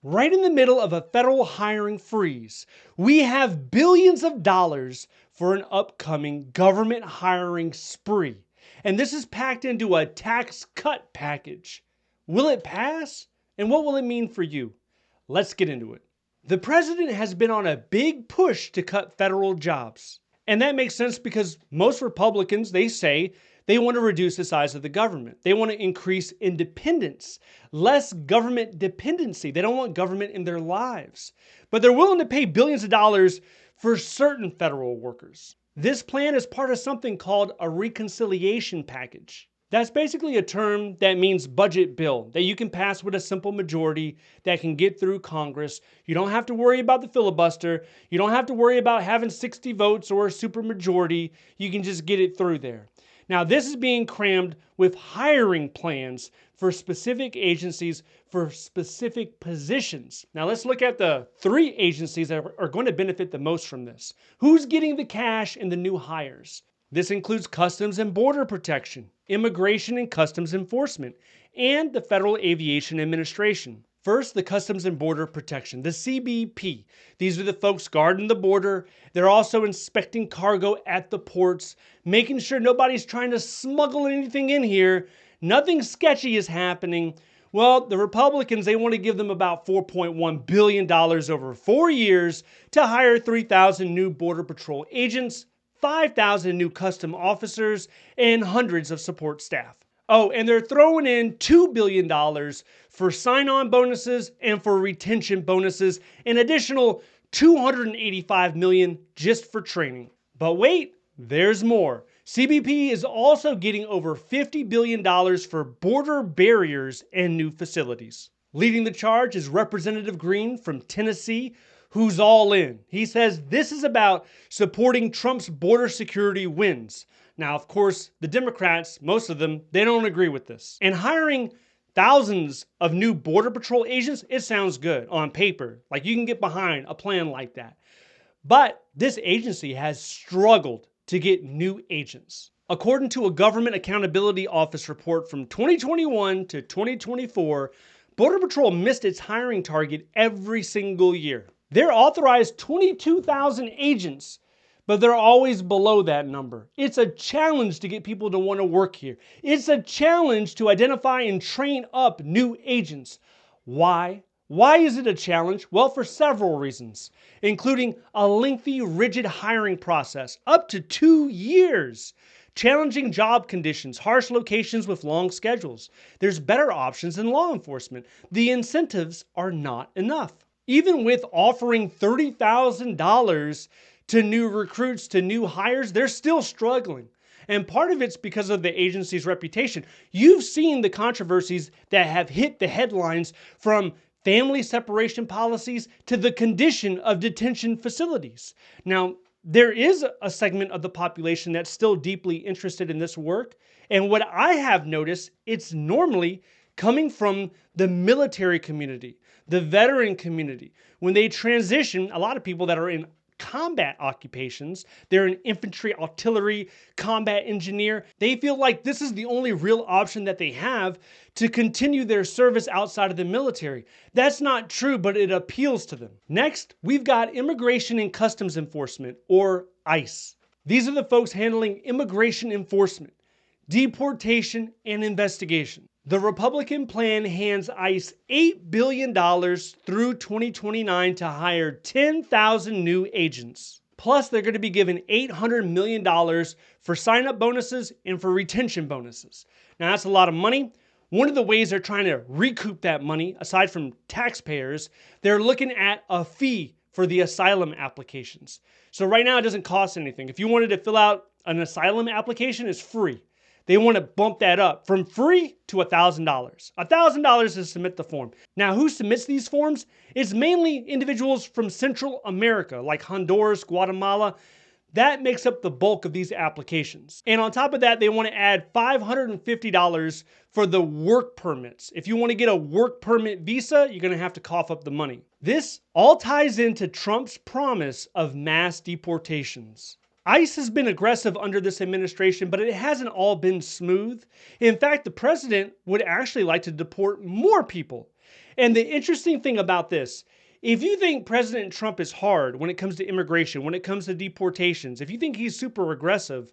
Right in the middle of a federal hiring freeze, we have billions of dollars for an upcoming government hiring spree. And this is packed into a tax cut package. Will it pass? And what will it mean for you? Let's get into it. The president has been on a big push to cut federal jobs. And that makes sense because most Republicans, they say, they want to reduce the size of the government. They want to increase independence, less government dependency. They don't want government in their lives. But they're willing to pay billions of dollars for certain federal workers. This plan is part of something called a reconciliation package. That's basically a term that means budget bill that you can pass with a simple majority that can get through Congress. You don't have to worry about the filibuster. You don't have to worry about having 60 votes or a supermajority. You can just get it through there. Now, this is being crammed with hiring plans for specific agencies for specific positions. Now, let's look at the 3 agencies that are going to benefit the most from this. Who's getting the cash in the new hires? This includes Customs and Border Protection, Immigration and Customs Enforcement, and the Federal Aviation Administration. First, the Customs and Border Protection, the CBP. These are the folks guarding the border. They're also inspecting cargo at the ports, making sure nobody's trying to smuggle anything in here. Nothing sketchy is happening. Well, the Republicans, they want to give them about $4.1 billion over 4 years to hire 3,000 new Border Patrol agents, 5,000 new custom officers, and hundreds of support staff. Oh, and they're throwing in $2 billion for sign-on bonuses and for retention bonuses, an additional $285 million just for training. But wait, there's more. CBP is also getting over $50 billion for border barriers and new facilities. Leading the charge is Representative Green from Tennessee, who's all in. He says this is about supporting Trump's border security wins. Now, of course, the Democrats, most of them, they don't agree with this. And hiring thousands of new Border Patrol agents, it sounds good on paper. Like you can get behind a plan like that. But this agency has struggled to get new agents. According to a Government Accountability Office report from 2021 to 2024, Border Patrol missed its hiring target every single year. They're authorized 22,000 agents, but they're always below that number. It's a challenge to get people to want to work here. It's a challenge to identify and train up new agents. Why? Why is it a challenge? Well, for several reasons, including a lengthy, rigid hiring process, up to 2 years, challenging job conditions, harsh locations with long schedules. There's better options in law enforcement. The incentives are not enough. Even with offering $30,000 to new recruits, to new hires, they're still struggling. And part of it's because of the agency's reputation. You've seen the controversies that have hit the headlines, from family separation policies to the condition of detention facilities. Now, there is a segment of the population that's still deeply interested in this work. And what I have noticed, it's normally coming from the military community, the veteran community. When they transition, a lot of people that are in combat occupations, they're an infantry, artillery, combat engineer, they feel like this is the only real option that they have to continue their service outside of the military. That's not true, but it appeals to them. Next, we've got Immigration and Customs Enforcement, or ICE. These are the folks handling immigration enforcement, deportation, and investigation. The Republican plan hands ICE $8 billion through 2029 to hire 10,000 new agents. Plus, they're going to be given $800 million for sign-up bonuses and for retention bonuses. Now, that's a lot of money. One of the ways they're trying to recoup that money, aside from taxpayers, they're looking at a fee for the asylum applications. So right now, it doesn't cost anything. If you wanted to fill out an asylum application, it's free. They want to bump that up from free to $1,000. $1,000 to submit the form. Now, who submits these forms? It's mainly individuals from Central America, like Honduras, Guatemala. That makes up the bulk of these applications. And on top of that, they want to add $550 for the work permits. If you want to get a work permit visa, you're going to have to cough up the money. This all ties into Trump's promise of mass deportations. ICE has been aggressive under this administration, but it hasn't all been smooth. In fact, the president would actually like to deport more people. And the interesting thing about this, if you think President Trump is hard when it comes to immigration, when it comes to deportations, if you think he's super aggressive,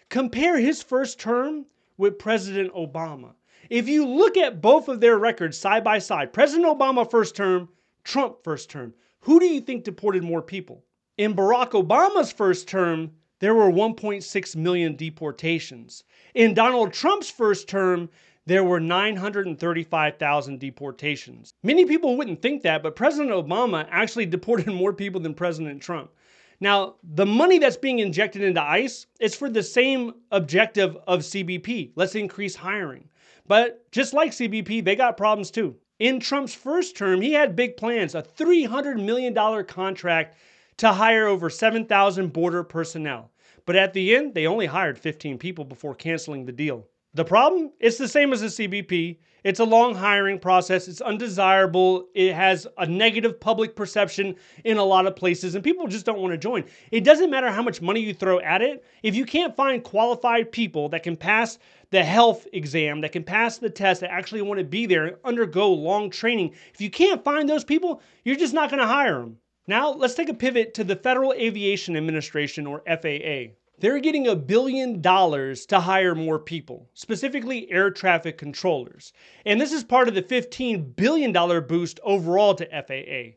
compare his first term with President Obama. If you look at both of their records side by side, President Obama first term, Trump first term, who do you think deported more people? In Barack Obama's first term, there were 1.6 million deportations. In Donald Trump's first term, there were 935,000 deportations. Many people wouldn't think that, but President Obama actually deported more people than President Trump. Now, the money that's being injected into ICE is for the same objective of CBP. Let's increase hiring. But just like CBP, they got problems too. In Trump's first term, he had big plans, a $300 million contract to hire over 7,000 border personnel. But at the end, they only hired 15 people before canceling the deal. The problem? It's the same as the CBP. It's a long hiring process. It's undesirable. It has a negative public perception in a lot of places, and people just don't want to join. It doesn't matter how much money you throw at it. If you can't find qualified people that can pass the health exam, that can pass the test, that actually want to be there and undergo long training, if you can't find those people, you're just not going to hire them. Now, let's take a pivot to the Federal Aviation Administration, or FAA. They're getting $1 billion to hire more people, specifically air traffic controllers. And this is part of the $15 billion boost overall to FAA.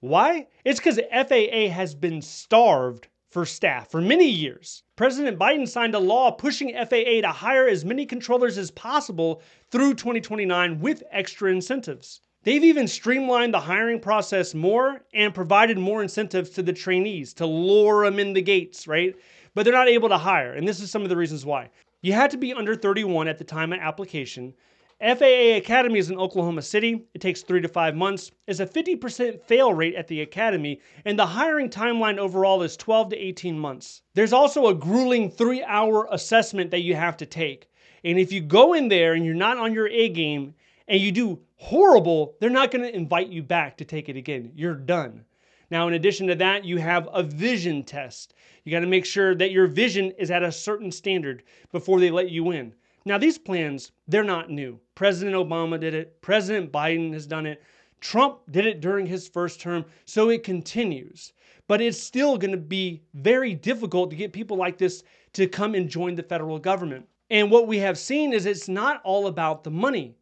Why? It's because FAA has been starved for staff for many years. President Biden signed a law pushing FAA to hire as many controllers as possible through 2029 with extra incentives. They've even streamlined the hiring process more and provided more incentives to the trainees to lure them in the gates, right? But they're not able to hire, and this is some of the reasons why. You had to be under 31 at the time of application. FAA Academy is in Oklahoma City. It takes 3 to 5 months. It's a 50% fail rate at the academy, and the hiring timeline overall is 12 to 18 months. There's also a grueling 3-hour assessment that you have to take. And if you go in there and you're not on your A game and you do horrible, they're not going to invite you back to take it again. You're done. Now, in addition to that, you have a vision test. You got to make sure that your vision is at a certain standard before they let you in. Now, these plans, they're not new. President Obama did it. President Biden has done it. Trump did it during his first term, so it continues. But it's still going to be very difficult to get people like this to come and join the federal government. And what we have seen is it's not all about the money.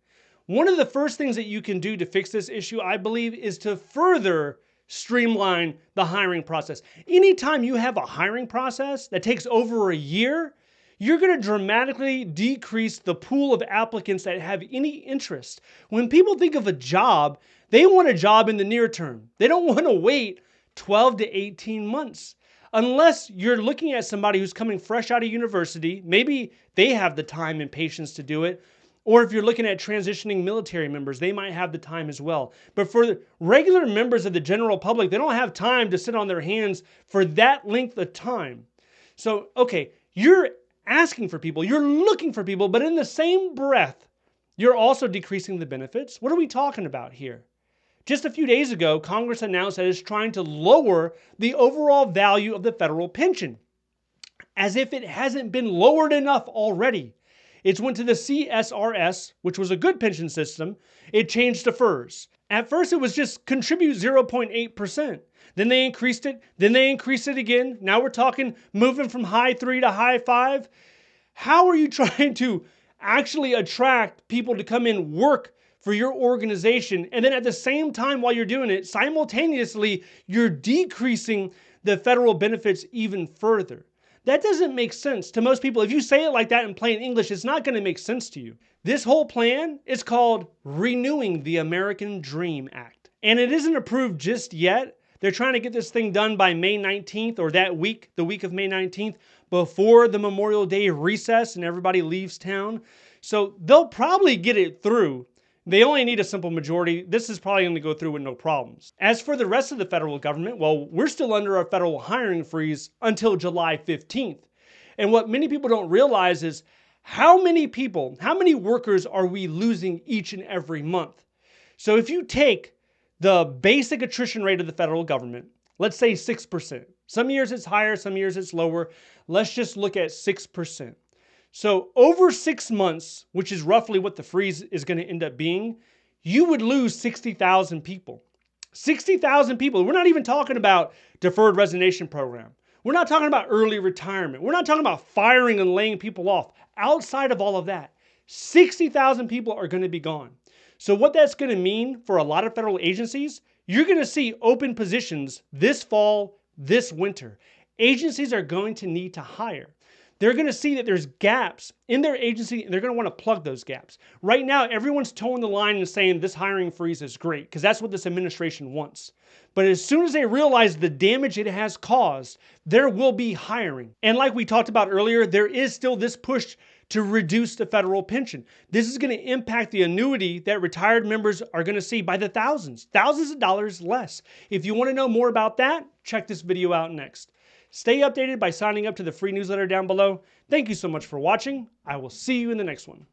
One of the first things that you can do to fix this issue, I believe, is to further streamline the hiring process. Anytime you have a hiring process that takes over a year, you're going to dramatically decrease the pool of applicants that have any interest. When people think of a job, they want a job in the near term. They don't want to wait 12 to 18 months. Unless you're looking at somebody who's coming fresh out of university, maybe they have the time and patience to do it. Or if you're looking at transitioning military members, they might have the time as well. But for regular members of the general public, they don't have time to sit on their hands for that length of time. So, okay, you're asking for people, you're looking for people, but in the same breath, you're also decreasing the benefits. What are we talking about here? Just a few days ago, Congress announced that it's trying to lower the overall value of the federal pension, as if it hasn't been lowered enough already. It went to the CSRS, which was a good pension system. It changed to FERS. At first, it was just contribute 0.8%. Then they increased it. Then they increased it again. Now we're talking moving from high 3 to high 5. How are you trying to actually attract people to come in, work for your organization, and then at the same time while you're doing it, simultaneously, you're decreasing the federal benefits even further? That doesn't make sense to most people. If you say it like that in plain English, it's not going to make sense to you. This whole plan is called Renewing the American Dream Act. And it isn't approved just yet. They're trying to get this thing done by May 19th or that week, the week of May 19th, before the Memorial Day recess and everybody leaves town. So they'll probably get it through. They only need a simple majority. This is probably going to go through with no problems. As for the rest of the federal government, well, we're still under a federal hiring freeze until July 15th. And what many people don't realize is how many people, how many workers are we losing each and every month? So if you take the basic attrition rate of the federal government, let's say 6%. Some years it's higher, some years it's lower. Let's just look at 6%. So over 6 months, which is roughly what the freeze is going to end up being, you would lose 60,000 people. 60,000 people. We're not even talking about deferred resignation program. We're not talking about early retirement. We're not talking about firing and laying people off. Outside of all of that, 60,000 people are going to be gone. So what that's going to mean for a lot of federal agencies, you're going to see open positions this fall, this winter. Agencies are going to need to hire. They're going to see that there's gaps in their agency, and they're going to want to plug those gaps. Right now, everyone's towing the line and saying this hiring freeze is great because that's what this administration wants. But as soon as they realize the damage it has caused, there will be hiring. And like we talked about earlier, there is still this push to reduce the federal pension. This is going to impact the annuity that retired members are going to see by the thousands of dollars less. If you want to know more about that, check this video out next. Stay updated by signing up to the free newsletter down below. Thank you so much for watching. I will see you in the next one.